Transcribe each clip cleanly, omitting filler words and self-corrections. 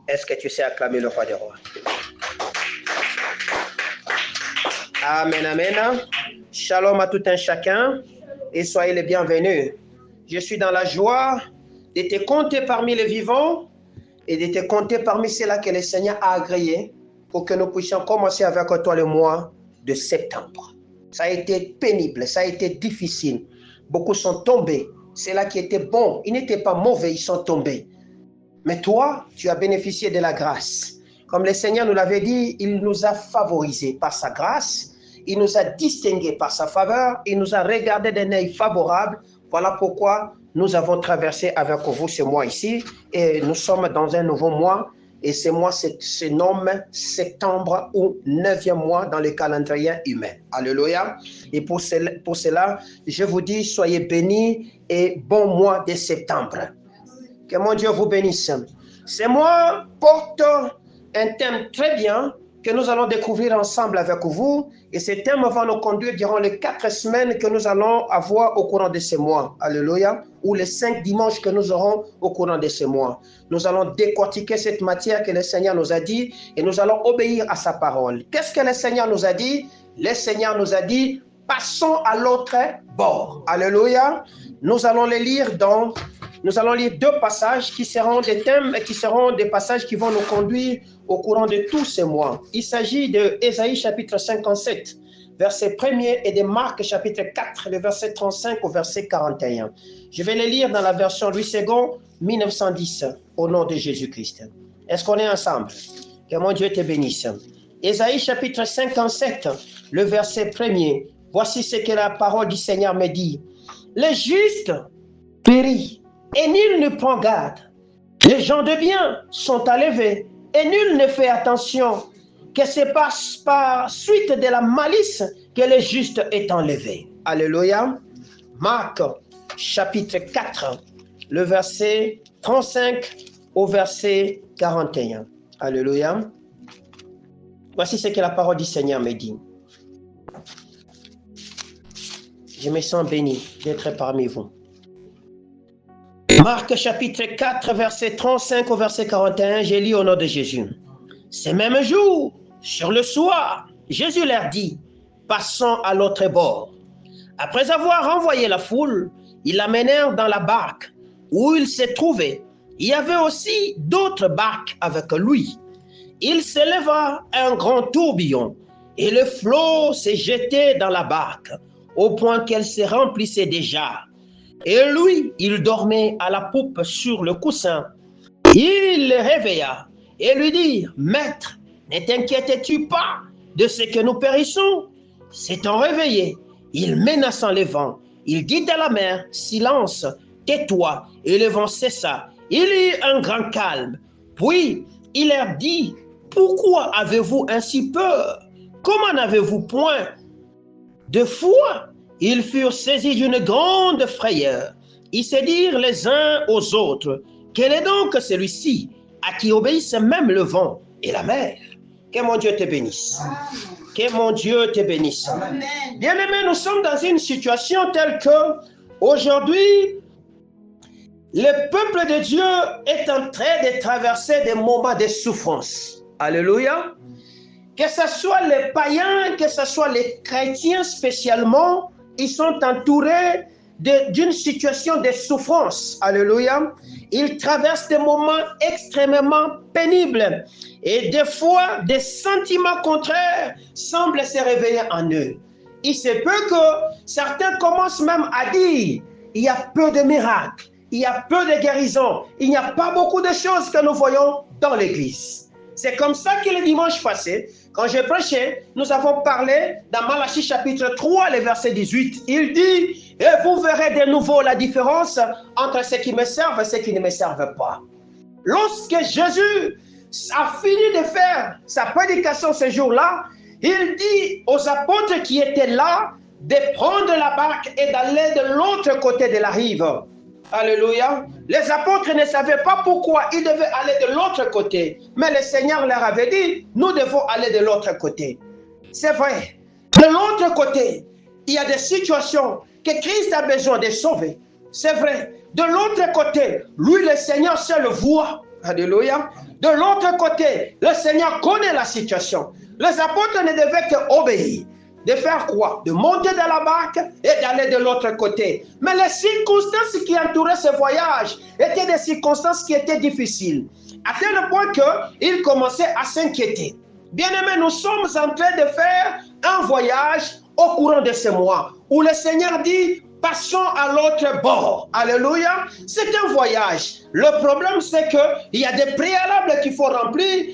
Est-ce que tu sais acclamer le roi des rois? Amen, amen. Shalom à tout un chacun et soyez les bienvenus. Je suis dans la joie de te compter parmi les vivants et de te compter parmi ceux-là que le Seigneur a agréés pour que nous puissions commencer avec toi le mois de septembre. Ça a été pénible, ça a été difficile. Beaucoup sont tombés. Ceux-là qui étaient bons, ils n'étaient pas mauvais, ils sont tombés. Mais toi, tu as bénéficié de la grâce. Comme le Seigneur nous l'avait dit, il nous a favorisés par sa grâce, il nous a distingués par sa faveur, il nous a regardés d'un œil favorable. Voilà pourquoi nous avons traversé avec vous ce mois ici et nous sommes dans un nouveau mois. Et ce mois se nomme septembre ou 9e mois dans le calendrier humain. Alléluia. Et pour cela, je vous dis, soyez bénis et bon mois de septembre. Que mon Dieu vous bénisse. Ce mois porte un thème très bien que nous allons découvrir ensemble avec vous. Et ce thème va nous conduire durant les 4 semaines que nous allons avoir au courant de ce mois. Alléluia. Ou les 5 dimanches que nous aurons au courant de ce mois. Nous allons décortiquer cette matière que le Seigneur nous a dit et nous allons obéir à sa parole. Qu'est-ce que le Seigneur nous a dit? Le Seigneur nous a dit, passons à l'autre bord. Alléluia. Nous allons les lire Nous allons lire 2 passages qui seront des thèmes et qui seront des passages qui vont nous conduire au courant de tous ces mois. Il s'agit de Ésaïe chapitre 57, verset 1er et de Marc chapitre 4, le verset 35 au verset 41. Je vais les lire dans la version Louis II 1910 au nom de Jésus-Christ. Est-ce qu'on est ensemble? Que mon Dieu te bénisse. Ésaïe chapitre 57, le verset 1er. Voici ce que la parole du Seigneur me dit. Les justes périssent et nul ne prend garde. Les gens de bien sont enlevés et nul ne fait attention que c'est par suite de la malice que le juste est enlevé. Alléluia. Marc chapitre 4, le verset 35 au verset 41. Alléluia. Voici ce que la parole du Seigneur me dit. Je me sens béni d'être parmi vous. Marc chapitre 4, verset 35 au verset 41, j'ai lu au nom de Jésus. Ce même jour, sur le soir, Jésus leur dit, passons à l'autre bord. Après avoir renvoyé la foule, ils l'amenèrent dans la barque où il se trouvait. Il y avait aussi d'autres barques avec lui. Il s'éleva un grand tourbillon et le flot s'est jeté dans la barque au point qu'elle se remplissait déjà. Et lui, il dormait à la poupe sur le coussin. Il le réveilla et lui dit, « Maître, ne t'inquiètes-tu pas de ce que nous périssons ?» S'étant réveillé, il menaçant le vent, il dit à la mer, « Silence, tais-toi !» Et le vent cessa. Il y eut un grand calme. Puis il leur dit, « Pourquoi avez-vous ainsi peur? Comment n'avez-vous point de foi ?» Ils furent saisis d'une grande frayeur. Ils se dirent les uns aux autres, « Quel est donc celui-ci à qui obéissent même le vent et la mer ?» Que mon Dieu te bénisse. Amen. Que mon Dieu te bénisse. Bien-aimés, nous sommes dans une situation telle que, aujourd'hui, le peuple de Dieu est en train de traverser des moments de souffrance. Alléluia. Que ce soit les païens, que ce soit les chrétiens spécialement, ils sont entourés d'une situation de souffrance. Alléluia. Ils traversent des moments extrêmement pénibles. Et des fois, des sentiments contraires semblent se réveiller en eux. Il se peut que certains commencent même à dire, il y a peu de miracles, il y a peu de guérisons, il n'y a pas beaucoup de choses que nous voyons dans l'église. C'est comme ça que le dimanche passé, quand j'ai prêché, nous avons parlé dans Malachie chapitre 3, le verset 18. Il dit, et vous verrez de nouveau la différence entre ceux qui me servent et ceux qui ne me servent pas. Lorsque Jésus a fini de faire sa prédication ce jour-là, il dit aux apôtres qui étaient là de prendre la barque et d'aller de l'autre côté de la rive. Alléluia. Les apôtres ne savaient pas pourquoi ils devaient aller de l'autre côté. Mais le Seigneur leur avait dit, nous devons aller de l'autre côté. C'est vrai. De l'autre côté, il y a des situations que Christ a besoin de sauver. C'est vrai. De l'autre côté, lui, le Seigneur seul voit Alléluia. De l'autre côté, le Seigneur connaît la situation. Les apôtres ne devaient qu'obéir. De faire quoi? De monter dans la barque et d'aller de l'autre côté. Mais les circonstances qui entouraient ce voyage étaient des circonstances qui étaient difficiles. À tel point qu'ils commençaient à s'inquiéter. Bien-aimés, nous sommes en train de faire un voyage au courant de ce mois où le Seigneur dit passons à l'autre bord. Alléluia. C'est un voyage. Le problème, c'est qu'il y a des préalables qu'il faut remplir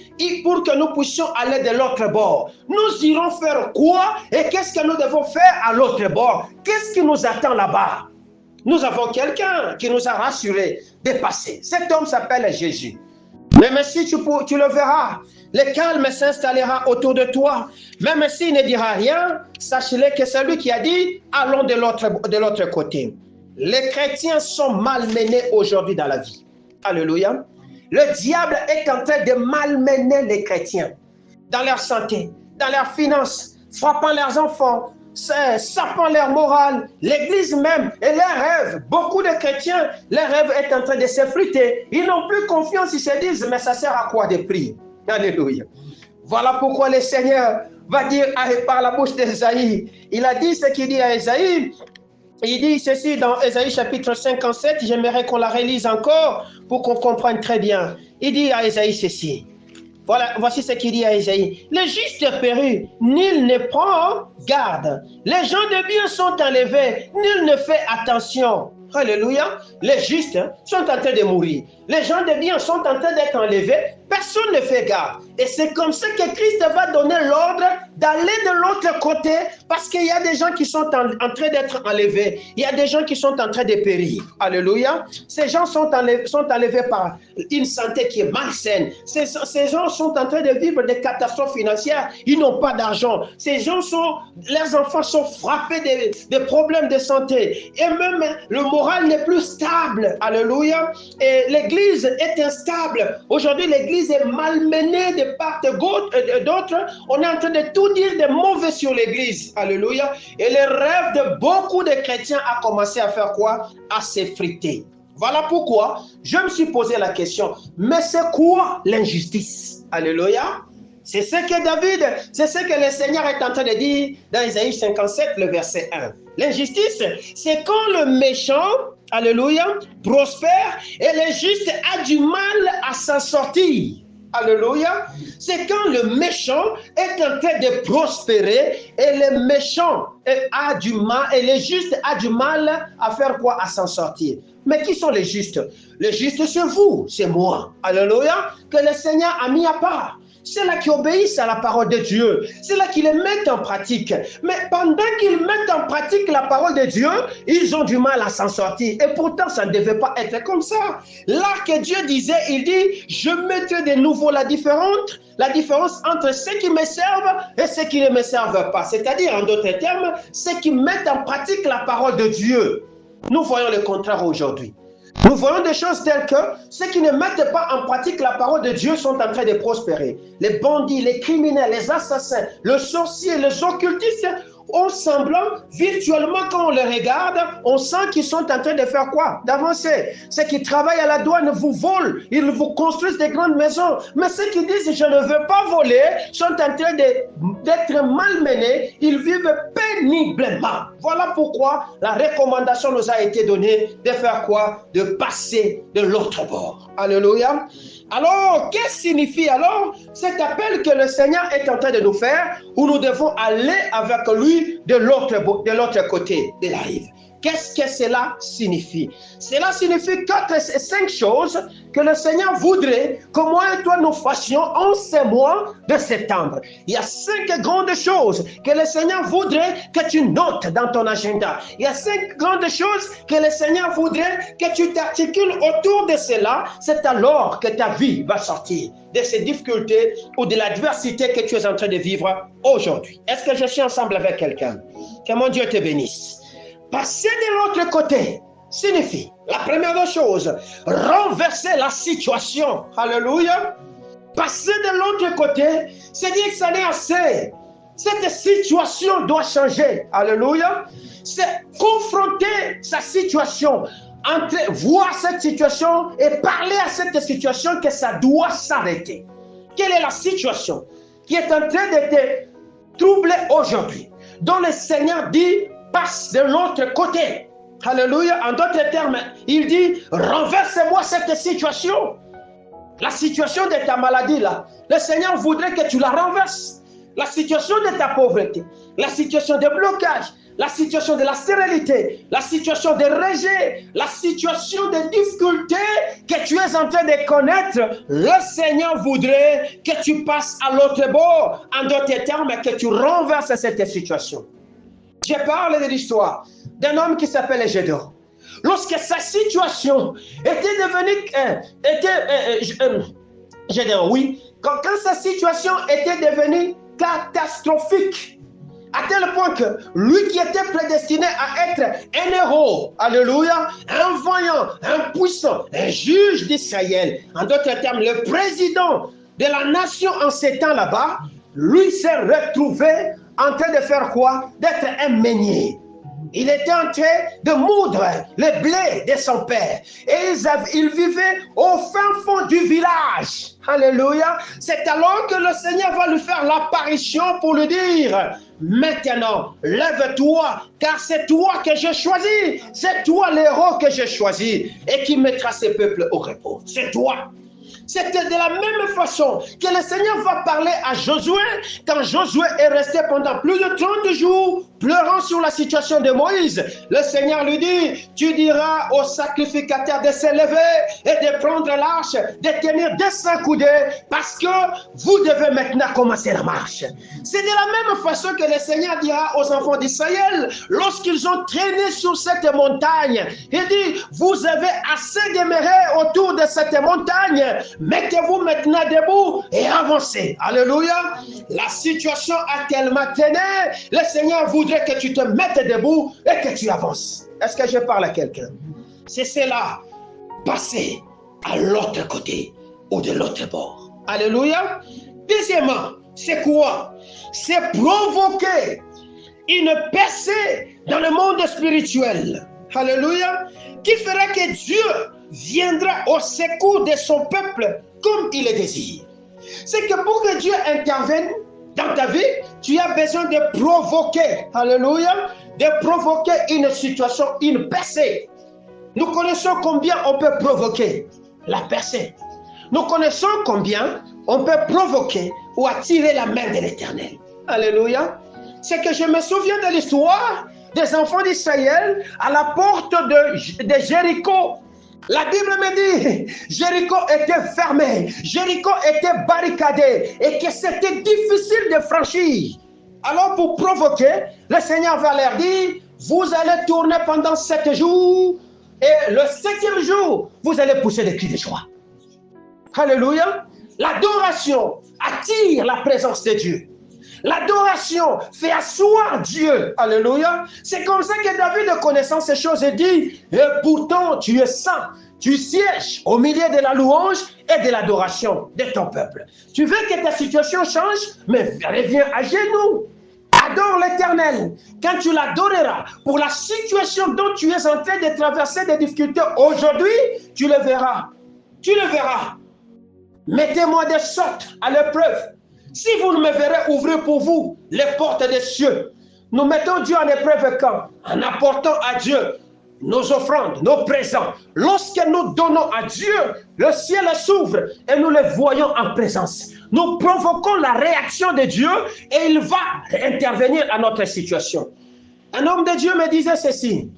pour que nous puissions aller de l'autre bord. Nous irons faire quoi et qu'est-ce que nous devons faire à l'autre bord? Qu'est-ce qui nous attend là-bas? Nous avons quelqu'un qui nous a rassurés de passer. Cet homme s'appelle Jésus. Même si tu le verras, le calme s'installera autour de toi. Même s'il ne dira rien, sache-le que c'est lui qui a dit, allons de l'autre côté. Les chrétiens sont malmenés aujourd'hui dans la vie. Alléluia. Le diable est en train de malmener les chrétiens dans leur santé, dans leurs finances, frappant leurs enfants, sapant leur morale, l'église même et leurs rêves. Beaucoup de chrétiens, leurs rêves est en train de s'effriter. Ils n'ont plus confiance, ils se disent, mais ça sert à quoi de prier? Alléluia. Voilà pourquoi le Seigneur va dire par la bouche d'Ésaïe. Il a dit ce qu'il dit à Ésaïe. Il dit ceci dans Ésaïe chapitre 57. J'aimerais qu'on la relise encore pour qu'on comprenne très bien. Il dit à Ésaïe ceci. Voilà, voici ce qu'il dit à Ésaïe. Les justes périssent, nul ne prend garde. Les gens de bien sont enlevés, nul ne fait attention. Alléluia. Les justes sont en train de mourir. Les gens de bien sont en train d'être enlevés. Personne ne fait garde. Et c'est comme ça que Christ va donner l'ordre d'aller de l'autre côté parce qu'il y a des gens qui sont en train d'être enlevés. Il y a des gens qui sont en train de périr. Alléluia. Ces gens sont enlevés par une santé qui est malsaine. Ces gens sont en train de vivre des catastrophes financières. Ils n'ont pas d'argent. Ces gens leurs enfants sont frappés de problèmes de santé. Et même le moral n'est plus stable. Alléluia. Et l'église est instable. Aujourd'hui, l'église est malmenée de part et d'autre. On est en train de tout dire de mauvais sur l'église. Alléluia. Et le rêve de beaucoup de chrétiens a commencé à faire quoi? À s'effriter. Voilà pourquoi je me suis posé la question. Mais c'est quoi l'injustice? Alléluia. C'est ce que le Seigneur est en train de dire dans Ésaïe 57, le verset 1. L'injustice, c'est quand le méchant, alléluia, prospère et le juste a du mal à s'en sortir. Alléluia. C'est quand le méchant est en train de prospérer et le méchant a du mal et le juste a du mal à faire quoi? À s'en sortir. Mais qui sont les justes? Les justes, c'est vous, c'est moi. Alléluia. Que le Seigneur a mis à part. C'est là qui obéissent à la parole de Dieu. C'est là qui les mettent en pratique. Mais pendant qu'ils mettent en pratique la parole de Dieu, ils ont du mal à s'en sortir. Et pourtant, ça ne devait pas être comme ça. Là que Dieu disait, il dit, je mettrai de nouveau la différence entre ceux qui me servent et ceux qui ne me servent pas. C'est-à-dire, en d'autres termes, ceux qui mettent en pratique la parole de Dieu. Nous voyons le contraire aujourd'hui. Nous voyons des choses telles que ceux qui ne mettent pas en pratique la parole de Dieu sont en train de prospérer. Les bandits, les criminels, les assassins, les sorciers, les occultistes ont semblant, virtuellement quand on les regarde, on sent qu'ils sont en train de faire quoi? D'avancer. Ceux qui travaillent à la douane vous volent, ils vous construisent des grandes maisons. Mais ceux qui disent je ne veux pas voler sont en train d'être malmenés, ils vivent péniblement. Voilà pourquoi la recommandation nous a été donnée de faire quoi? De passer de l'autre bord. Alléluia. Alors, qu'est-ce que signifie alors cet appel que le Seigneur est en train de nous faire où nous devons aller avec lui de l'autre côté de la rive? Qu'est-ce que cela signifie? Cela signifie 5 choses que le Seigneur voudrait que moi et toi nous fassions en ce mois de septembre. Il y a 5 grandes choses que le Seigneur voudrait que tu notes dans ton agenda. Il y a 5 grandes choses que le Seigneur voudrait que tu t'articules autour de cela. C'est alors que ta vie va sortir de ces difficultés ou de l'adversité que tu es en train de vivre aujourd'hui. Est-ce que je suis ensemble avec quelqu'un? Que mon Dieu te bénisse. Passer de l'autre côté signifie, la première chose, renverser la situation. Alléluia. Passer de l'autre côté, c'est dire que ça n'est assez. Cette situation doit changer. Alléluia. C'est confronter sa situation. voir cette situation et parler à cette situation que ça doit s'arrêter. Quelle est la situation qui est en train de te troubler aujourd'hui, dont le Seigneur dit, passe de l'autre côté. Alléluia. En d'autres termes, il dit, renverse-moi cette situation. La situation de ta maladie là, le Seigneur voudrait que tu la renverses. La situation de ta pauvreté, la situation de blocage, la situation de la stérilité, la situation de rejet, la situation de difficulté que tu es en train de connaître, le Seigneur voudrait que tu passes à l'autre bord. En d'autres termes, que tu renverses cette situation. Je parle de l'histoire d'un homme qui s'appelle Gédéon. Lorsque sa situation était devenue... Gédéon, oui. Quand sa situation était devenue catastrophique, à tel point que lui qui était prédestiné à être un héros, alléluia, un voyant, un puissant, un juge d'Israël, en d'autres termes, le président de la nation en ces temps là-bas, lui s'est retrouvé en train de faire quoi? D'être un meunier. Il était en train de moudre le blé de son père. Et il vivait au fin fond du village. Alléluia. C'est alors que le Seigneur va lui faire l'apparition pour lui dire, maintenant, lève-toi, car c'est toi que j'ai choisi. C'est toi l'héros que j'ai choisi et qui mettra ses peuples au repos. C'est toi. C'était de la même façon que le Seigneur va parler à Josué quand Josué est resté pendant plus de 30 jours pleurant sur la situation de Moïse. Le Seigneur lui dit, tu diras au sacrificateur de se lever et de prendre l'arche, de tenir 200 coudées parce que vous devez maintenant commencer la marche. C'est de la même façon que le Seigneur dira aux enfants d'Israël lorsqu'ils ont traîné sur cette montagne. Il dit, vous avez assez demeuré autour de cette montagne. Mettez-vous maintenant debout et avancez. Alléluia. La situation a tellement traîné, le Seigneur voudrait que tu te mettes debout et que tu avances. Est-ce que je parle à quelqu'un? C'est cela. Passer à l'autre côté ou de l'autre bord. Alléluia. Deuxièmement, c'est quoi? C'est provoquer une percée dans le monde spirituel. Alléluia. Qui fera que Dieu viendra au secours de son peuple comme il le désire. C'est que pour que Dieu intervienne dans ta vie, tu as besoin de provoquer, alléluia, de provoquer une situation, une percée. Nous connaissons combien on peut provoquer la percée. Nous connaissons combien on peut provoquer ou attirer la main de l'Éternel. Alléluia. C'est que je me souviens de l'histoire des enfants d'Israël à la porte de Jéricho. La Bible me dit, Jéricho était fermé, Jéricho était barricadé et que c'était difficile de franchir. Alors pour provoquer, le Seigneur va leur dire, vous allez tourner pendant 7 jours et le 7e jour, vous allez pousser des cris de joie. Alléluia. L'adoration attire la présence de Dieu. L'adoration fait asseoir Dieu. Alléluia. C'est comme ça que David, connaissant ces choses, dit, et pourtant tu es saint. Tu sièges au milieu de la louange et de l'adoration de ton peuple. Tu veux que ta situation change, mais reviens à genoux. Adore l'Éternel. Quand tu l'adoreras pour la situation dont tu es en train de traverser des difficultés aujourd'hui, tu le verras. Tu le verras. Mettez-moi des sortes à l'épreuve. Si vous me verrez ouvrir pour vous les portes des cieux, nous mettons Dieu en épreuve quand? En apportant à Dieu nos offrandes, nos présents. Lorsque nous donnons à Dieu, le ciel s'ouvre et nous les voyons en présence. Nous provoquons la réaction de Dieu et il va intervenir à notre situation. Un homme de Dieu me disait ceci.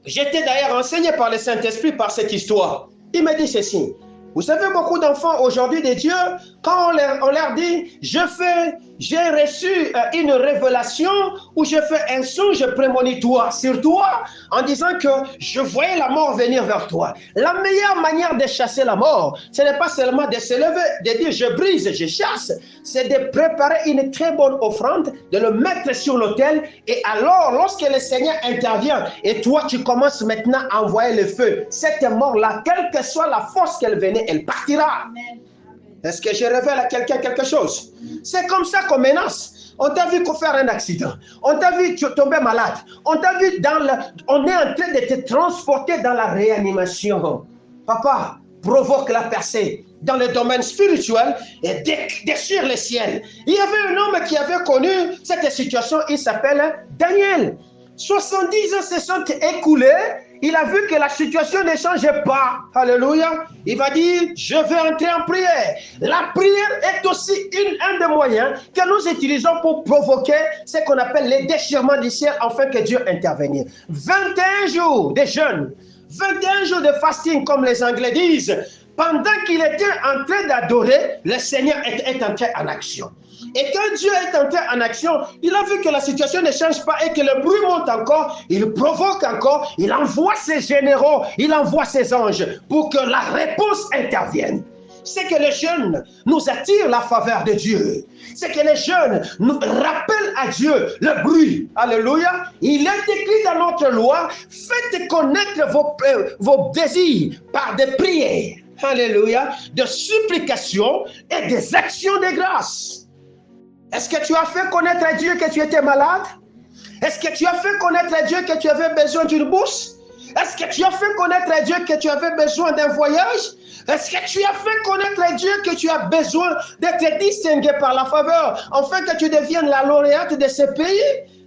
J'étais d'ailleurs enseigné par le Saint-Esprit par cette histoire. Il me dit ceci. Vous savez, beaucoup d'enfants aujourd'hui de Dieu, quand on leur dit, j'ai reçu une révélation ou j'ai fait un songe prémonitoire sur toi en disant que je voyais la mort venir vers toi. La meilleure manière de chasser la mort, ce n'est pas seulement de se lever, de dire je brise, je chasse, c'est de préparer une très bonne offrande, de le mettre sur l'autel et alors lorsque le Seigneur intervient et toi tu commences maintenant à envoyer le feu, cette mort-là, quelle que soit la force qu'elle venait, elle partira. Amen. Est-ce que je révèle à quelqu'un quelque chose? C'est comme ça qu'on menace. On t'a vu faire un accident. On t'a vu tomber malade. On t'a vu on est en train de te transporter dans la réanimation. Papa, provoque la percée dans le domaine spirituel et déchire les ciels. Il y avait un homme qui avait connu cette situation. Il s'appelle Daniel. 70 ans se sont écoulés. Il a vu que la situation ne changeait pas. Alléluia. Il va dire, je vais entrer en prière. La prière est aussi un des moyens que nous utilisons pour provoquer ce qu'on appelle les déchirements du ciel afin que Dieu intervienne. 21 jours de jeûne, 21 jours de fasting, comme les Anglais disent. Pendant qu'il était en train d'adorer, le Seigneur est entré en action. Et quand Dieu est entré en action, il a vu que la situation ne change pas et que le bruit monte encore, il provoque encore, il envoie ses généraux, il envoie ses anges pour que la réponse intervienne. C'est que les jeunes nous attirent la faveur de Dieu. C'est que les jeunes nous rappellent à Dieu le bruit. Alléluia. Il est écrit dans notre loi, faites connaître vos désirs par des prières. Alléluia. De supplications et des actions de grâce. Est-ce que tu as fait connaître à Dieu que tu étais malade? Est-ce que tu as fait connaître à Dieu que tu avais besoin d'une bourse? Est-ce que tu as fait connaître à Dieu que tu avais besoin d'un voyage? Est-ce que tu as fait connaître à Dieu que tu as besoin d'être distingué par la faveur afin que tu deviennes la lauréate de ce pays?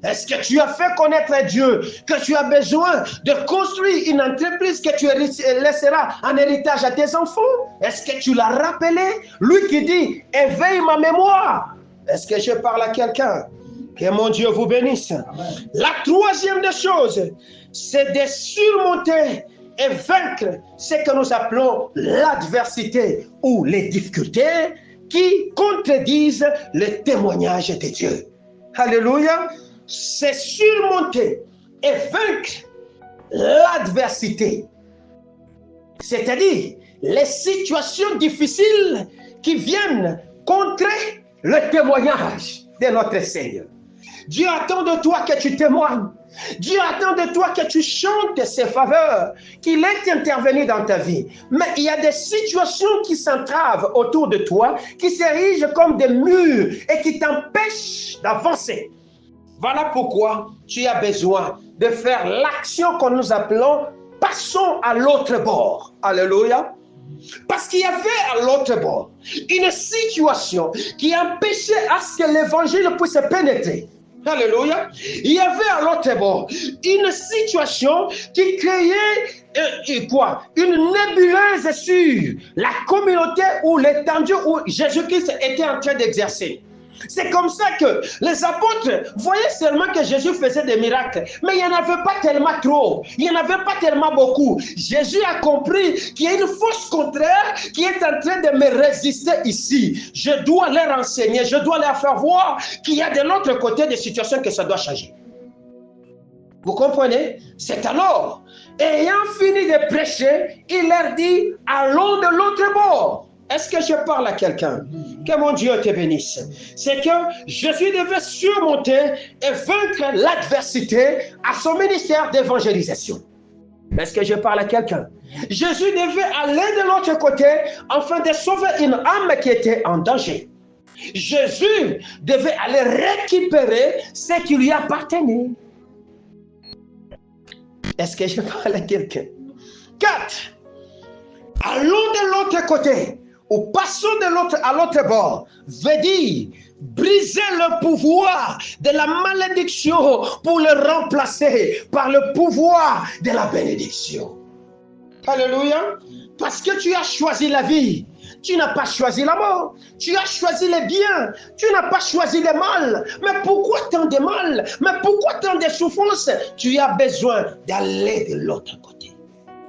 Est-ce que tu as fait connaître à Dieu que tu as besoin de construire une entreprise que tu laisseras en héritage à tes enfants? Est-ce que tu l'as rappelé? Lui qui dit, éveille ma mémoire. Est-ce que je parle à quelqu'un? Que mon Dieu vous bénisse. Amen. La troisième des choses, c'est de surmonter et vaincre ce que nous appelons l'adversité ou les difficultés qui contredisent le témoignage de Dieu. Alléluia. C'est surmonter et vaincre l'adversité. C'est-à-dire les situations difficiles qui viennent contrer le témoignage de notre Seigneur. Dieu attend de toi que tu témoignes. Dieu attend de toi que tu chantes ses faveurs, qu'il est intervenu dans ta vie. Mais il y a des situations qui s'entravent autour de toi, qui s'érigent comme des murs et qui t'empêchent d'avancer. Voilà pourquoi tu as besoin de faire l'action que nous appelons « passons à l'autre bord ». Alléluia. Parce qu'il y avait à l'autre bord une situation qui empêchait à ce que l'évangile puisse pénétrer. Alléluia. Il y avait à l'autre bord une situation qui créait une nébuleuse sur la communauté ou l'étendue où Jésus-Christ était en train d'exercer. C'est comme ça que les apôtres voyaient seulement que Jésus faisait des miracles. Mais il n'y en avait pas tellement trop. Il n'y en avait pas tellement beaucoup. Jésus a compris qu'il y a une force contraire qui est en train de me résister ici. Je dois leur enseigner. Je dois leur faire voir qu'il y a de l'autre côté des situations que ça doit changer. Vous comprenez? C'est alors, ayant fini de prêcher, il leur dit, allons de l'autre bord. Est-ce que je parle à quelqu'un? Que mon Dieu te bénisse. C'est que Jésus devait surmonter et vaincre l'adversité à son ministère d'évangélisation. Est-ce que je parle à quelqu'un? Jésus devait aller de l'autre côté afin de sauver une âme qui était en danger. Jésus devait aller récupérer ce qui lui appartenait. Est-ce que je parle à quelqu'un? 4. Allons de l'autre côté. Ou passons à l'autre bord, veut dire briser le pouvoir de la malédiction pour le remplacer par le pouvoir de la bénédiction. Alléluia. Parce que tu as choisi la vie, tu n'as pas choisi la mort. Tu as choisi les biens, tu n'as pas choisi le mal. Mais pourquoi tant de mal? Mais pourquoi tant de souffrances? Tu as besoin d'aller de l'autre côté.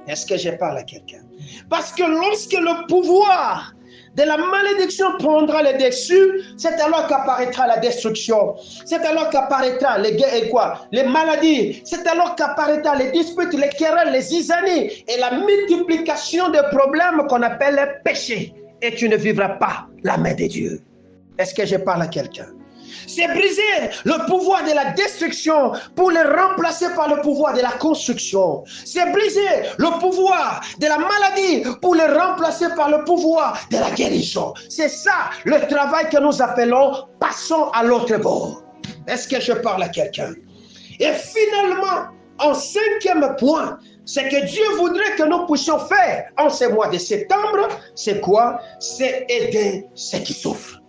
Est-ce que je parle à quelqu'un? Parce que lorsque le pouvoir de la malédiction prendra le dessus, c'est alors qu'apparaîtra la destruction. C'est alors qu'apparaîtra les maladies. C'est alors qu'apparaîtra les disputes, les querelles, les zizanies et la multiplication de problèmes qu'on appelle les péchés. Et tu ne vivras pas la main de Dieu. Est-ce que je parle à quelqu'un? C'est briser le pouvoir de la destruction pour le remplacer par le pouvoir de la construction. C'est briser le pouvoir de la maladie pour le remplacer par le pouvoir de la guérison. C'est ça le travail que nous appelons « passons à l'autre bord ». Est-ce que je parle à quelqu'un? Et finalement, en cinquième point, ce que Dieu voudrait que nous puissions faire en ce mois de septembre, c'est quoi? C'est aider ceux qui souffrent.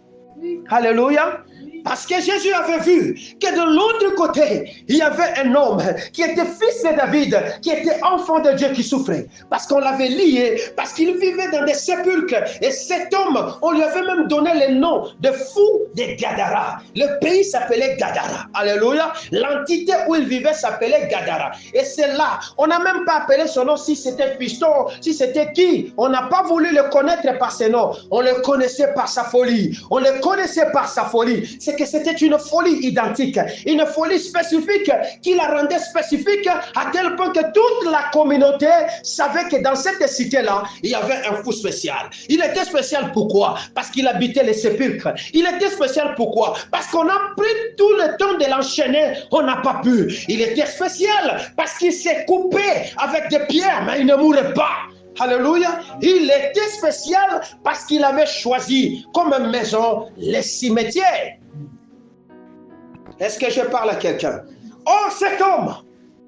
Alléluia. Parce que Jésus avait vu que de l'autre côté, il y avait un homme qui était fils de David, qui était enfant de Dieu qui souffrait. Parce qu'on l'avait lié, parce qu'il vivait dans des sépulcres. Et cet homme, on lui avait même donné le nom de fou de Gadara. Le pays s'appelait Gadara. Alléluia. L'entité où il vivait s'appelait Gadara. Et c'est là, on n'a même pas appelé son nom si c'était Piston, si c'était qui. On n'a pas voulu le connaître par ses noms. On le connaissait par sa folie. On le connaissait par sa folie. C'est que c'était une folie identique, une folie spécifique qui la rendait spécifique à tel point que toute la communauté savait que dans cette cité-là, il y avait un fou spécial. Il était spécial pourquoi? Parce qu'il habitait les sépulcres. Il était spécial pourquoi? Parce qu'on a pris tout le temps de l'enchaîner, on n'a pas pu. Il était spécial parce qu'il s'est coupé avec des pierres, mais il ne mourait pas. Alléluia. Il était spécial parce qu'il avait choisi comme maison les cimetières. Est-ce que je parle à quelqu'un? Or, cet homme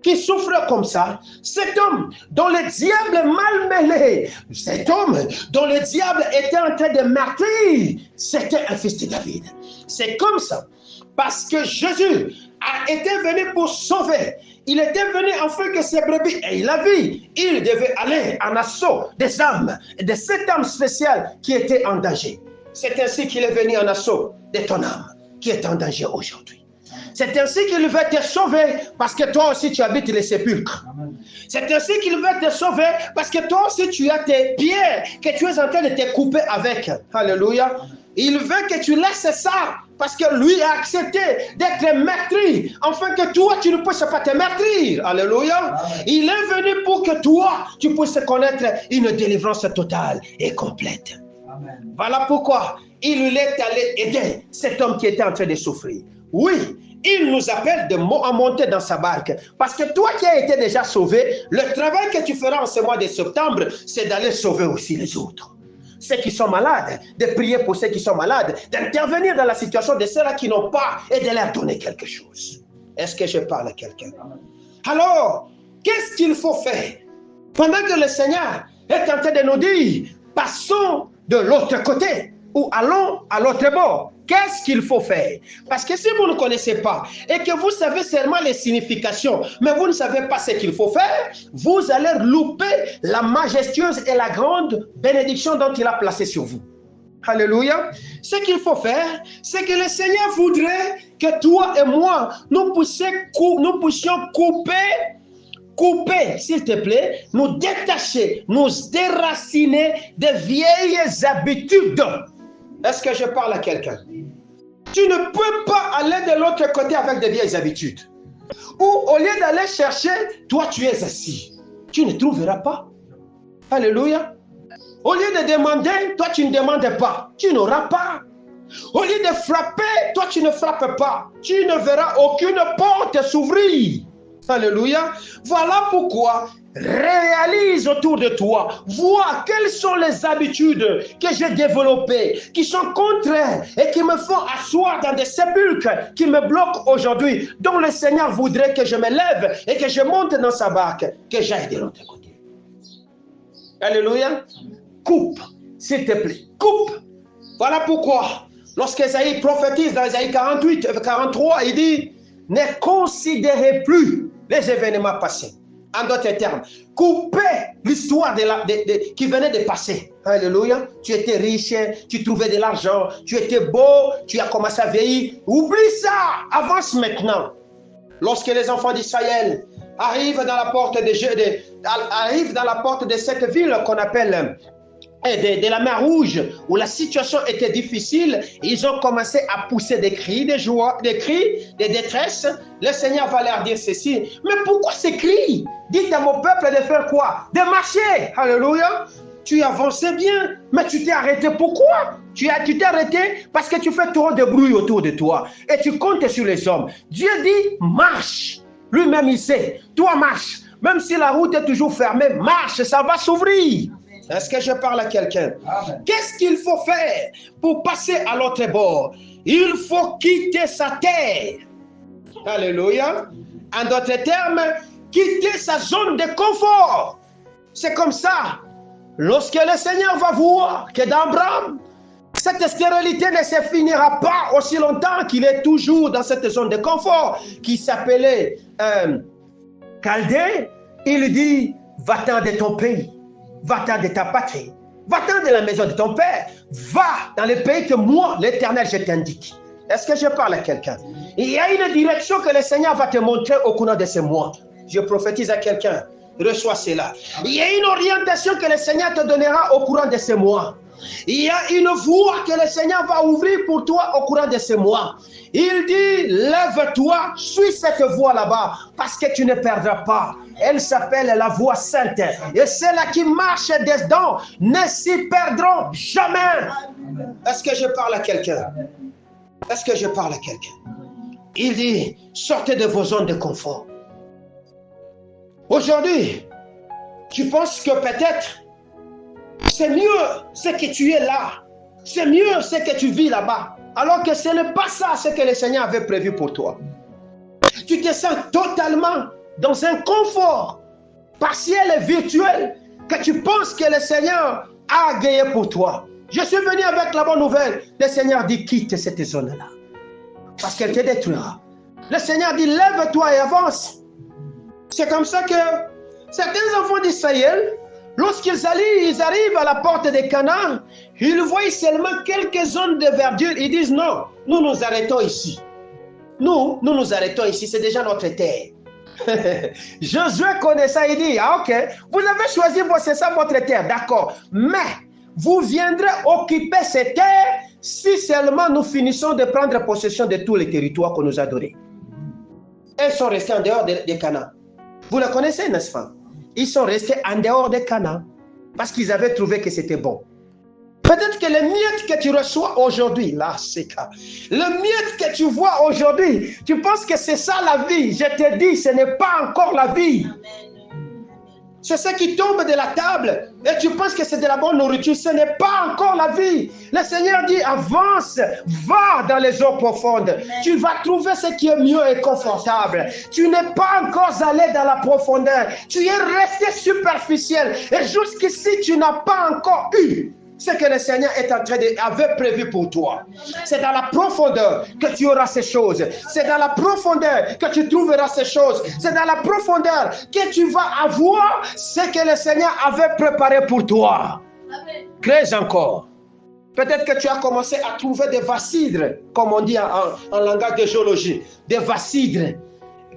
qui souffre comme ça, cet homme dont le diable mal mêlé, cet homme dont le diable était en train de meurtrir, c'était un fils de David. C'est comme ça. Parce que Jésus a été venu pour sauver. Il était venu afin que ses brebis, et il a vu, il devait aller en assaut des âmes, de cette âme spéciale qui était en danger. C'est ainsi qu'il est venu en assaut de ton âme qui est en danger aujourd'hui. C'est ainsi qu'il veut te sauver parce que toi aussi tu habites les sépulcres. C'est ainsi qu'il veut te sauver parce que toi aussi tu as tes pierres que tu es en train de te couper avec. Alléluia. Il veut que tu laisses ça parce que lui a accepté d'être meurtri afin que toi tu ne puisses pas te meurtrir. Alléluia. Il est venu pour que toi tu puisses connaître une délivrance totale et complète. Amen. Voilà pourquoi il est allé aider cet homme qui était en train de souffrir. Oui, il nous appelle à monter dans sa barque. Parce que toi qui as été déjà sauvé, le travail que tu feras en ce mois de septembre, c'est d'aller sauver aussi les autres. Ceux qui sont malades, de prier pour ceux qui sont malades, d'intervenir dans la situation de ceux-là qui n'ont pas et de leur donner quelque chose. Est-ce que je parle à quelqu'un? Alors, qu'est-ce qu'il faut faire? Pendant que le Seigneur est en train de nous dire, passons de l'autre côté ou allons à l'autre bord. Qu'est-ce qu'il faut faire? Parce que si vous ne connaissez pas et que vous savez seulement les significations, mais vous ne savez pas ce qu'il faut faire, vous allez louper la majestueuse et la grande bénédiction dont il a placé sur vous. Alléluia. Ce qu'il faut faire, c'est que le Seigneur voudrait que toi et moi, nous puissions couper, s'il te plaît, nous détacher, nous déraciner des vieilles habitudes. Est-ce que je parle à quelqu'un? Tu ne peux pas aller de l'autre côté avec des vieilles habitudes. Ou au lieu d'aller chercher, toi tu es assis. Tu ne trouveras pas. Alléluia. Au lieu de demander, toi tu ne demandes pas. Tu n'auras pas. Au lieu de frapper, toi tu ne frappes pas. Tu ne verras aucune porte s'ouvrir. Alléluia. Voilà pourquoi réalise autour de toi, vois quelles sont les habitudes que j'ai développées, qui sont contraires et qui me font asseoir dans des sépulcres qui me bloquent aujourd'hui, dont le Seigneur voudrait que je me lève et que je monte dans sa barque, que j'aille de l'autre côté. Alléluia. Coupe, s'il te plaît, coupe. Voilà pourquoi, lorsqu'Ésaïe prophétise dans Ésaïe 43, il dit, ne considérez plus les événements passés. En d'autres termes, coupez l'histoire qui venait de passer. Alléluia. Tu étais riche, tu trouvais de l'argent, tu étais beau, tu as commencé à vieillir. Oublie ça, avance maintenant. Lorsque les enfants d'Israël arrivent dans la porte de cette ville qu'on appelle de la mer Rouge, où la situation était difficile, ils ont commencé à pousser des cris de joie, des cris de détresse. Le Seigneur va leur dire ceci. Mais pourquoi ces cris? Dites à mon peuple de faire quoi? De marcher. Alléluia. Tu avançais bien, mais tu t'es arrêté. Pourquoi? Tu t'es arrêté parce que tu fais trop de bruit autour de toi et tu comptes sur les hommes. Dieu dit, marche. Lui-même, il sait. Toi, marche. Même si la route est toujours fermée, marche, ça va s'ouvrir. Est-ce que je parle à quelqu'un? Qu'est-ce qu'il faut faire pour passer à l'autre bord? Il faut quitter sa terre. Alléluia. En d'autres termes, quitter sa zone de confort. C'est comme ça. Lorsque le Seigneur va voir que dans Abraham, cette stérilité ne se finira pas aussi longtemps qu'il est toujours dans cette zone de confort qui s'appelait Chaldée, il dit, va-t'en de ton pays, va-t'en de ta patrie, va-t'en de la maison de ton père, va dans le pays que moi, l'Éternel, je t'indique. Est-ce que je parle à quelqu'un? Il y a une direction que le Seigneur va te montrer au cours de ce mois. Je prophétise à quelqu'un, reçois cela. Il y a une orientation que le Seigneur te donnera au courant de ce mois. Il y a une voie que le Seigneur va ouvrir pour toi au courant de ce mois. Il dit, lève-toi, suis cette voie là-bas, parce que tu ne perdras pas. Elle s'appelle la voie sainte. Et ceux-là qui marchent dedans ne s'y perdront jamais. Est-ce que je parle à quelqu'un? Est-ce que je parle à quelqu'un? Il dit, sortez de vos zones de confort. Aujourd'hui, tu penses que peut-être c'est mieux ce que tu es là. C'est mieux ce que tu vis là-bas. Alors que ce n'est pas ça ce que le Seigneur avait prévu pour toi. Tu te sens totalement dans un confort partiel et virtuel que tu penses que le Seigneur a gagné pour toi. Je suis venu avec la bonne nouvelle. Le Seigneur dit quitte cette zone-là. Parce qu'elle te détruira. Le Seigneur dit lève-toi et avance. C'est comme ça que certains enfants d'Israël, lorsqu'ils arrivent à la porte de Canaan, ils voient seulement quelques zones de verdure. Ils disent non, nous nous arrêtons ici. Nous nous arrêtons ici, c'est déjà notre terre. Josué connaît ça, il dit, ah ok, vous avez choisi, c'est ça votre terre, d'accord. Mais vous viendrez occuper cette terre si seulement nous finissons de prendre possession de tous les territoires qu'on nous a donnés. Ils sont restés en dehors de Canaan. Vous le connaissez, n'est-ce pas? Ils sont restés en dehors de Canaan parce qu'ils avaient trouvé que c'était bon. Peut-être que les miettes que tu reçois aujourd'hui, là, c'est ça. Les miettes que tu vois aujourd'hui, tu penses que c'est ça la vie. Je te dis, ce n'est pas encore la vie. C'est ce qui tombe de la table et tu penses que c'est de la bonne nourriture. Ce n'est pas encore la vie. Le Seigneur dit, avance, va dans les eaux profondes. Amen. Tu vas trouver ce qui est mieux et confortable. Tu n'es pas encore allé dans la profondeur. Tu es resté superficiel. Et jusqu'ici, tu n'as pas encore eu ce que le Seigneur est en train avait prévu pour toi. C'est dans la profondeur que tu auras ces choses. C'est dans la profondeur que tu trouveras ces choses. C'est dans la profondeur que tu vas avoir ce que le Seigneur avait préparé pour toi. Crée encore. Peut-être que tu as commencé à trouver des vassidres, comme on dit en langage de géologie, des vassidres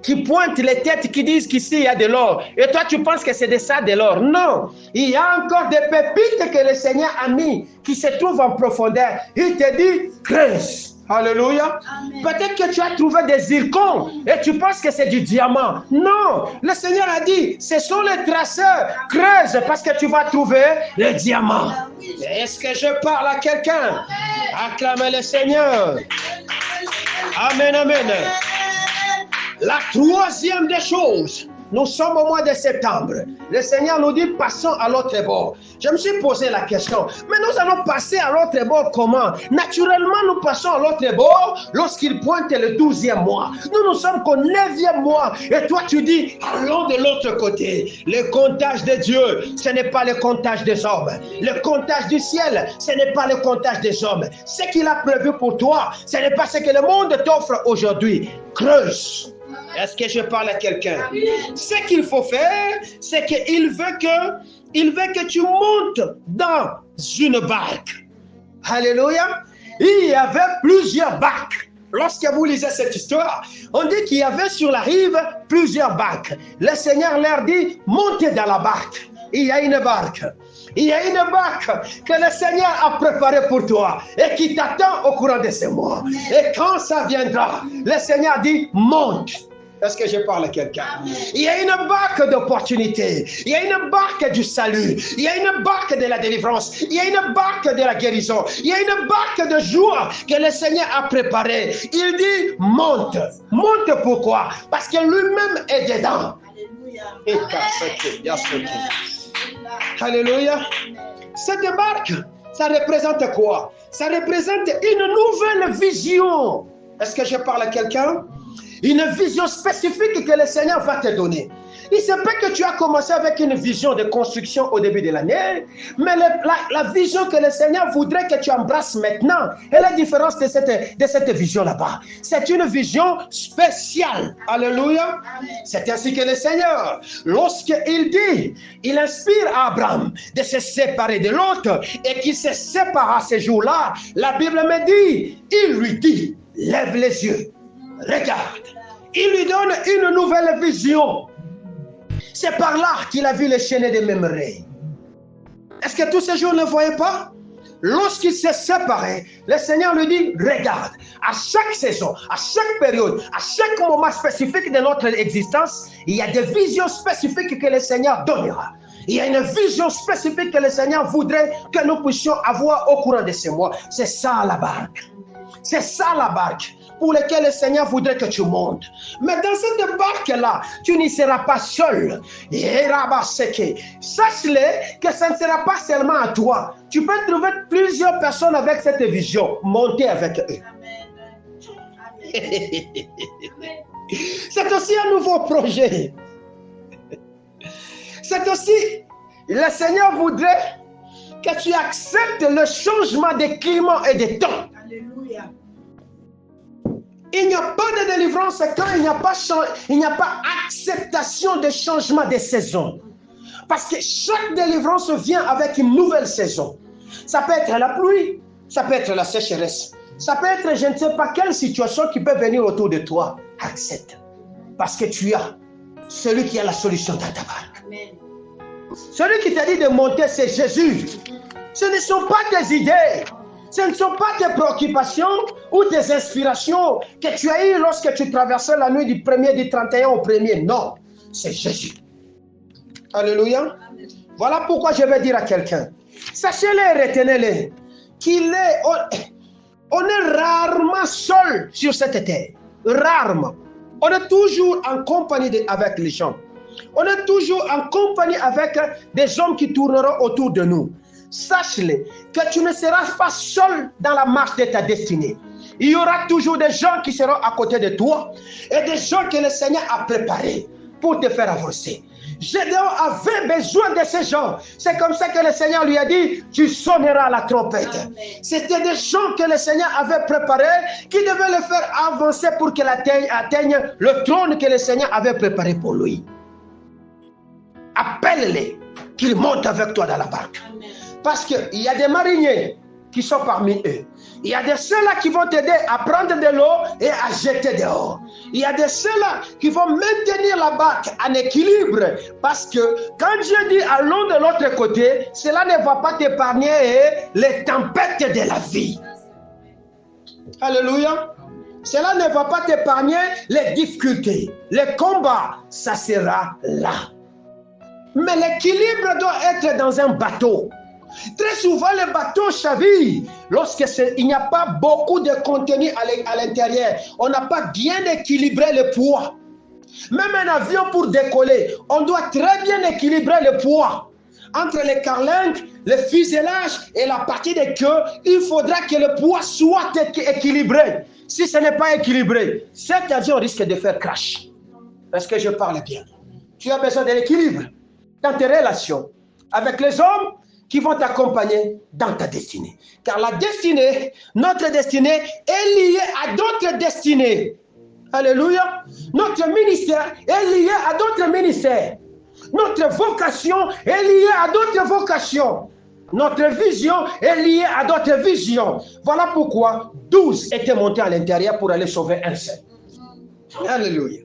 qui pointent les têtes, qui disent qu'ici il y a de l'or. Et toi, tu penses que c'est de ça, de l'or. Non. Il y a encore des pépites que le Seigneur a mis, qui se trouvent en profondeur. Il te dit, creuse. Alléluia. Peut-être que tu as trouvé des zircons et tu penses que c'est du diamant. Non. Le Seigneur a dit, ce sont les traceurs. Creuse parce que tu vas trouver le diamant. Est-ce que je parle à quelqu'un? Acclamez le Seigneur. Amen, amen. La troisième des choses, nous sommes au mois de septembre. Le Seigneur nous dit, passons à l'autre bord. Je me suis posé la question, mais nous allons passer à l'autre bord comment? Naturellement, nous passons à l'autre bord lorsqu'il pointe le 12e mois. Nous sommes qu'au 9e mois. Et toi, tu dis, allons de l'autre côté. Le comptage de Dieu, ce n'est pas le comptage des hommes. Le comptage du ciel, ce n'est pas le comptage des hommes. Ce qu'il a prévu pour toi, ce n'est pas ce que le monde t'offre aujourd'hui. Creuse. Est-ce que je parle à quelqu'un? Ce qu'il faut faire, c'est qu'il veut que tu montes dans une barque. Alléluia. Il y avait plusieurs barques. Lorsque vous lisez cette histoire, on dit qu'il y avait sur la rive plusieurs barques. Le Seigneur leur dit, montez dans la barque. Il y a une barque. Il y a une barque que le Seigneur a préparée pour toi et qui t'attend au courant de ce mois. Et quand ça viendra, le Seigneur dit, monte. Est-ce que je parle à quelqu'un? Il y a une barque d'opportunité. Il y a une barque du salut. Il y a une barque de la délivrance. Il y a une barque de la guérison. Il y a une barque de joie que le Seigneur a préparée. Il dit, monte. Monte pourquoi? Parce que lui-même est dedans. Alléluia. Cette barque, ça représente quoi? Ça représente une nouvelle vision. Est-ce que je parle à quelqu'un? Une vision spécifique que le Seigneur va te donner. Il se peut que tu as commencé avec une vision de construction au début de l'année, mais la vision que le Seigneur voudrait que tu embrasses maintenant est la différence de cette vision là-bas. C'est une vision spéciale. Alléluia. C'est ainsi que le Seigneur, lorsqu'il dit, il inspire à Abraham de se séparer de l'autre et qu'il se sépare à ce jour-là, la Bible me dit, il lui dit, lève les yeux. Regarde, il lui donne une nouvelle vision. C'est par là qu'il a vu les chaînes de Mémoré. Est-ce que tous ces jours ne voyaient pas? Lorsqu'il s'est séparé, le Seigneur lui dit, regarde, à chaque saison, à chaque période, à chaque moment spécifique de notre existence, il y a des visions spécifiques que le Seigneur donnera. Il y a une vision spécifique que le Seigneur voudrait que nous puissions avoir au courant de ces mois. C'est ça la barque. C'est ça la barque pour laquelle le Seigneur voudrait que tu montes. Mais dans cette barque-là, tu n'y seras pas seul. Sache-le que ça ne sera pas seulement à toi. Tu peux trouver plusieurs personnes avec cette vision. Monter avec eux. C'est aussi un nouveau projet. C'est aussi, le Seigneur voudrait que tu acceptes le changement de climat et de temps. Alléluia. Il n'y a pas de délivrance quand il n'y a pas acceptation de changement de saison. Parce que chaque délivrance vient avec une nouvelle saison. Ça peut être la pluie, ça peut être la sécheresse, ça peut être je ne sais pas quelle situation qui peut venir autour de toi. Accepte. Parce que tu as celui qui a la solution dans ta barque. Amen. Celui qui t'a dit de monter, c'est Jésus. Ce ne sont pas tes idées. Ce ne sont pas tes préoccupations ou tes inspirations que tu as eues lorsque tu traversais la nuit du 1er, du 31 au 1er. Non, c'est Jésus. Alléluia. Voilà pourquoi je vais dire à quelqu'un, sachez-le et retenez-le, on est rarement seul sur cette terre. Rarement. On est toujours en compagnie avec les gens. On est toujours en compagnie avec des hommes qui tourneront autour de nous. Sache-le que tu ne seras pas seul dans la marche de ta destinée. Il y aura toujours des gens qui seront à côté de toi et des gens que le Seigneur a préparés pour te faire avancer. Gédéon avait besoin de ces gens. C'est comme ça que le Seigneur lui a dit, tu sonneras la trompette. C'était des gens que le Seigneur avait préparés qui devaient le faire avancer pour qu'il atteigne le trône que le Seigneur avait préparé pour lui. Appelle-les, qu'ils montent avec toi dans la barque. Parce qu'il y a des mariniers qui sont parmi eux. Il y a de ceux-là qui vont t'aider à prendre de l'eau et à jeter dehors. Il y a de ceux-là qui vont maintenir la barque en équilibre. Parce que quand Dieu dit allons de l'autre côté, cela ne va pas t'épargner les tempêtes de la vie. Alléluia. Cela ne va pas t'épargner les difficultés. Les combats, ça sera là. Mais l'équilibre doit être dans un bateau. Très souvent, le bateau chavire lorsqu'il n'y a pas beaucoup de contenu à l'intérieur. On n'a pas bien équilibré le poids. Même un avion pour décoller, on doit très bien équilibrer le poids. Entre les carlingues, le fuselage et la partie de queue, il faudra que le poids soit équilibré. Si ce n'est pas équilibré, cet avion risque de faire crash. Est-ce que je parle bien? Tu as besoin de l'équilibre dans tes relations avec les hommes qui vont t'accompagner dans ta destinée. Car la destinée, notre destinée est liée à d'autres destinées. Alléluia. Notre ministère est lié à d'autres ministères. Notre vocation est liée à d'autres vocations. Notre vision est liée à d'autres visions. Voilà pourquoi 12 étaient montés à l'intérieur pour aller sauver un seul. Alléluia.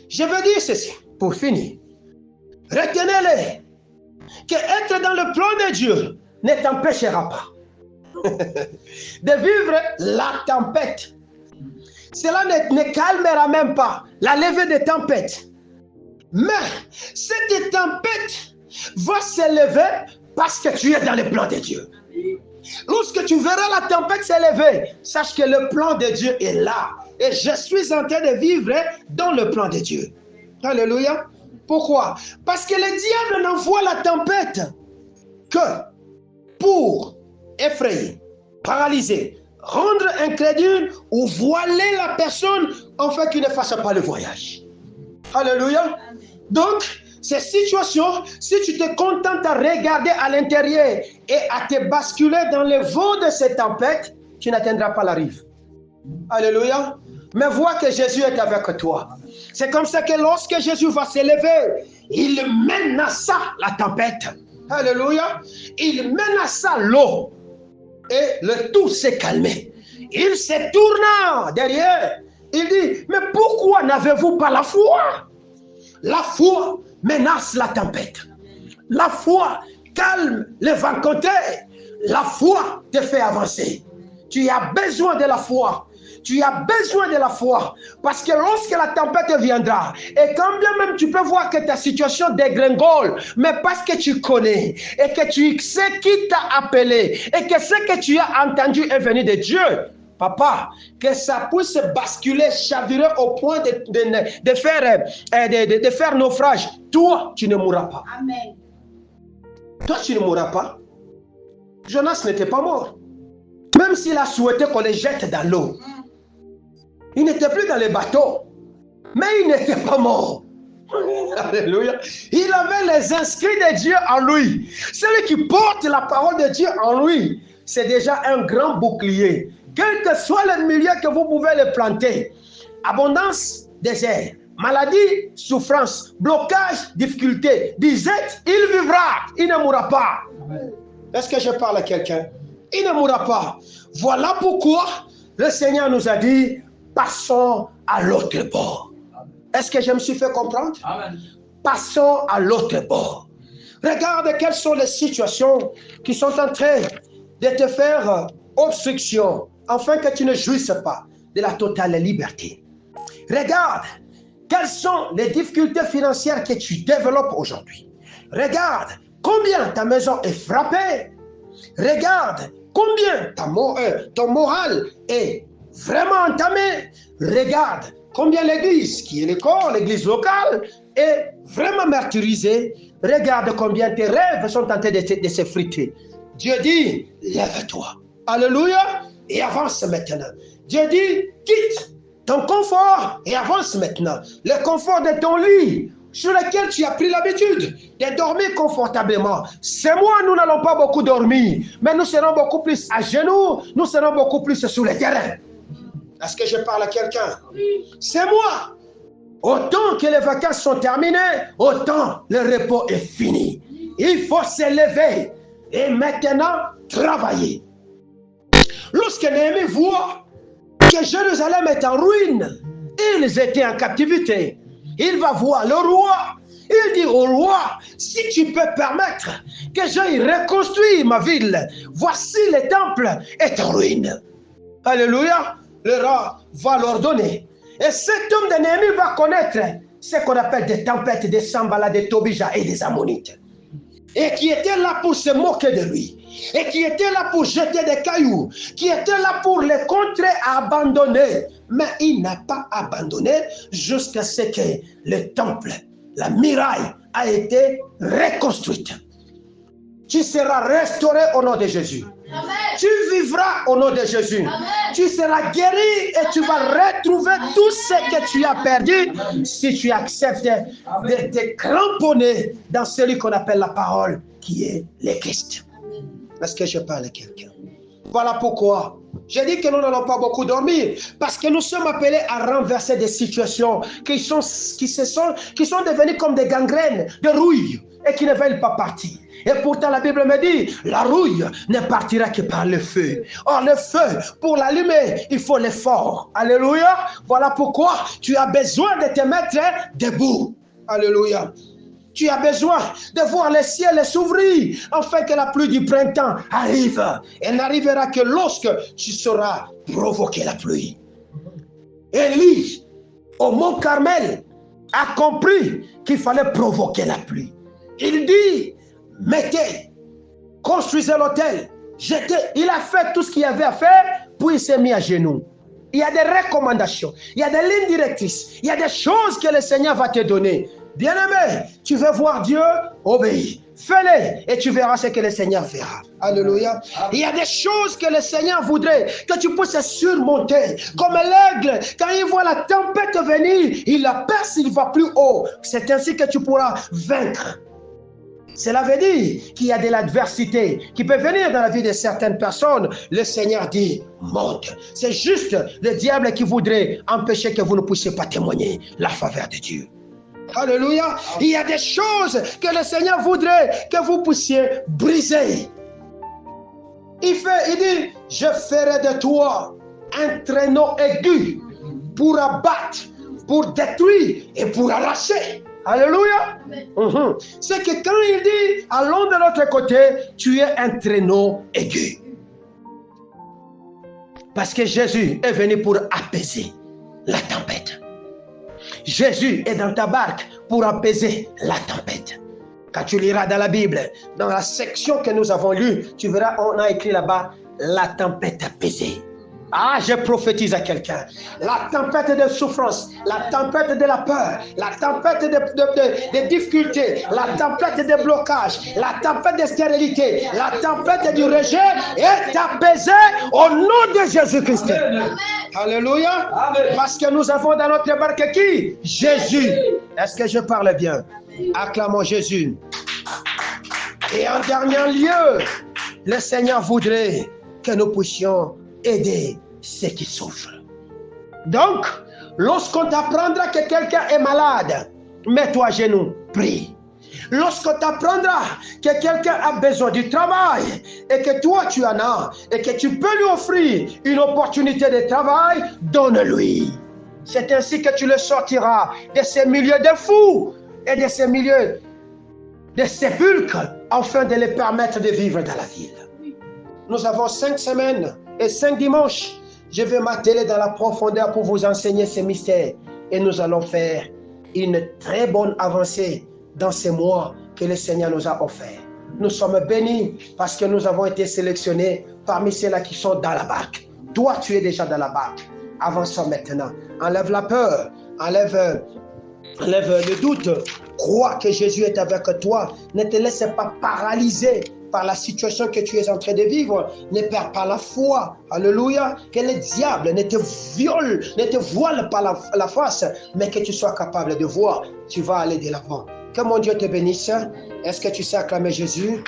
Je veux dire ceci pour finir. Retenez-le. Que être dans le plan de Dieu ne t'empêchera pas de vivre la tempête. Cela ne calmera même pas la levée des tempêtes. Mais cette tempête va s'élever parce que tu es dans le plan de Dieu. Lorsque tu verras la tempête s'élever, sache que le plan de Dieu est là. Et je suis en train de vivre dans le plan de Dieu. Alléluia. Pourquoi? Parce que le diable n'envoie la tempête que pour effrayer, paralyser, rendre incrédule ou voiler la personne afin qu'il ne fasse pas le voyage. Alléluia. Donc, ces situations, si tu te contentes à regarder à l'intérieur et à te basculer dans le vent de cette tempête, tu n'atteindras pas la rive. Alléluia. Mais vois que Jésus est avec toi. C'est comme ça que lorsque Jésus va s'élever, il menaça la tempête. Alléluia. Il menaça l'eau. Et le tout s'est calmé. Il se tourna derrière. Il dit, mais pourquoi n'avez-vous pas la foi? La foi menace la tempête. La foi calme les vents contraires. La foi te fait avancer. Tu as besoin de la foi. Tu as besoin de la foi. Parce que lorsque la tempête viendra, et quand bien même tu peux voir que ta situation dégringole, mais parce que tu connais, et que tu sais qui t'a appelé, et que ce que tu as entendu est venu de Dieu, papa, que ça puisse basculer, chavirer au point de faire naufrage. Toi, tu ne mourras pas. Amen. Toi, tu ne mourras pas. Jonas n'était pas mort. Même s'il a souhaité qu'on le jette dans l'eau. Il n'était plus dans les bateaux. Mais il n'était pas mort. Alléluia. Il avait les inscrits de Dieu en lui. Celui qui porte la parole de Dieu en lui, c'est déjà un grand bouclier. Quel que soit le milieu que vous pouvez le planter, abondance, désert, maladie, souffrance, blocage, difficulté, disette, il vivra, il ne mourra pas. Est-ce que je parle à quelqu'un? Il ne mourra pas. Voilà pourquoi le Seigneur nous a dit, passons à l'autre bord. Est-ce que je me suis fait comprendre? Amen. Passons à l'autre bord. Regarde quelles sont les situations qui sont en train de te faire obstruction, afin que tu ne jouisses pas de la totale liberté. Regarde quelles sont les difficultés financières que tu développes aujourd'hui. Regarde combien ta maison est frappée. Regarde combien ton moral est vraiment entamé. Regarde combien l'église, qui est le corps, l'église locale, est vraiment martyrisée. Regarde combien tes rêves sont en train de s'effriter. Dieu dit, lève-toi. Alléluia. Et avance maintenant. Dieu dit, quitte ton confort et avance maintenant. Le confort de ton lit, sur lequel tu as pris l'habitude de dormir confortablement. C'est moi, nous n'allons pas beaucoup dormir, mais nous serons beaucoup plus à genoux, nous serons beaucoup plus sur le terrain. Est-ce que je parle à quelqu'un? C'est moi. Autant que les vacances sont terminées, autant le repos est fini. Il faut se lever et maintenant travailler. Lorsque Néhémie voit que Jérusalem est en ruine, ils étaient en captivité. Il va voir le roi. Il dit au roi, si tu peux permettre que j'aille reconstruire ma ville, voici le temple est en ruine. Alléluia. Le roi va l'ordonner. Et cet homme de Néhémie va connaître ce qu'on appelle des tempêtes, des Sambala, des Tobija et des Ammonites. Et qui étaient là pour se moquer de lui. Et qui étaient là pour jeter des cailloux. Qui étaient là pour les contrer à abandonner. Mais il n'a pas abandonné jusqu'à ce que le temple, la muraille, a été reconstruite. Tu seras restauré au nom de Jésus. Amen. Tu vivras au nom de Jésus. Amen. Tu seras guéri et tu vas retrouver tout ce que tu as perdu. Amen. Si tu acceptes de te cramponner dans celui qu'on appelle la parole, qui est le Christ. Est-ce que je parle à quelqu'un? Voilà pourquoi j'ai dit que nous n'allons pas beaucoup dormir, parce que nous sommes appelés à renverser des situations qui sont devenues comme des gangrènes, des rouilles, et qui ne veulent pas partir. Et pourtant la Bible me dit, la rouille ne partira que par le feu. Or le feu, pour l'allumer, il faut l'effort. Alléluia. Voilà pourquoi tu as besoin de te mettre debout. Alléluia. Tu as besoin de voir le ciel s'ouvrir, afin que la pluie du printemps arrive. Elle n'arrivera que lorsque tu sauras provoquer la pluie. Élie, au mont Carmel, a compris qu'il fallait provoquer la pluie. Il dit, mettez, construisez l'autel, jetez. Il a fait tout ce qu'il y avait à faire, puis il s'est mis à genoux. Il y a des recommandations, il y a des lignes directrices, il y a des choses que le Seigneur va te donner. Bien-aimé, tu veux voir Dieu, obéis. Fais-les et tu verras ce que le Seigneur verra. Alléluia. Il y a des choses que le Seigneur voudrait que tu puisses surmonter. Comme l'aigle, quand il voit la tempête venir, il la perce, il va plus haut. C'est ainsi que tu pourras vaincre. Cela veut dire qu'il y a de l'adversité qui peut venir dans la vie de certaines personnes. Le Seigneur dit, monte. C'est juste le diable qui voudrait empêcher que vous ne puissiez pas témoigner la faveur de Dieu. Alléluia. Il y a des choses que le Seigneur voudrait que vous puissiez briser. Il dit, je ferai de toi un traîneau aigu pour abattre, pour détruire et pour arracher. Alléluia. C'est que quand il dit, allons de l'autre côté, tu es un traîneau aigu. Parce que Jésus est venu pour apaiser la tempête. Jésus est dans ta barque pour apaiser la tempête. Quand tu liras dans la Bible, dans la section que nous avons lue, tu verras, on a écrit là-bas, la tempête apaisée. Ah, je prophétise à quelqu'un. La tempête de souffrance, la tempête de la peur, la tempête de difficultés, la tempête de blocage, la tempête de stérilité, la tempête du rejet est apaisée au nom de Jésus-Christ. Alléluia. Amen. Parce que nous avons dans notre barque qui? Jésus. Est-ce que je parle bien? Acclamons Jésus. Et en dernier lieu, le Seigneur voudrait que nous puissions aider ceux qui souffrent. Donc, lorsqu'on t'apprendra que quelqu'un est malade, mets-toi à genoux, prie. Lorsqu'on t'apprendra que quelqu'un a besoin du travail et que toi tu en as et que tu peux lui offrir une opportunité de travail, donne-lui. C'est ainsi que tu le sortiras de ces milieux de fous et de ces milieux de sépulcres afin de les permettre de vivre dans la ville. Nous avons 5 semaines et 5 dimanches. Je vais m'atteler dans la profondeur pour vous enseigner ces mystères et nous allons faire une très bonne avancée dans ces mois que le Seigneur nous a offerts. Nous sommes bénis parce que nous avons été sélectionnés parmi ceux-là qui sont dans la barque. Toi, tu es déjà dans la barque. Avançons maintenant. Enlève la peur, enlève le doute. Crois que Jésus est avec toi. Ne te laisse pas paralyser par la situation que tu es en train de vivre. Ne perds pas la foi. Alléluia. Que le diable ne te voile pas la face, mais que tu sois capable de voir. Tu vas aller de l'avant. Que mon Dieu te bénisse. Est-ce que tu sais acclamer Jésus?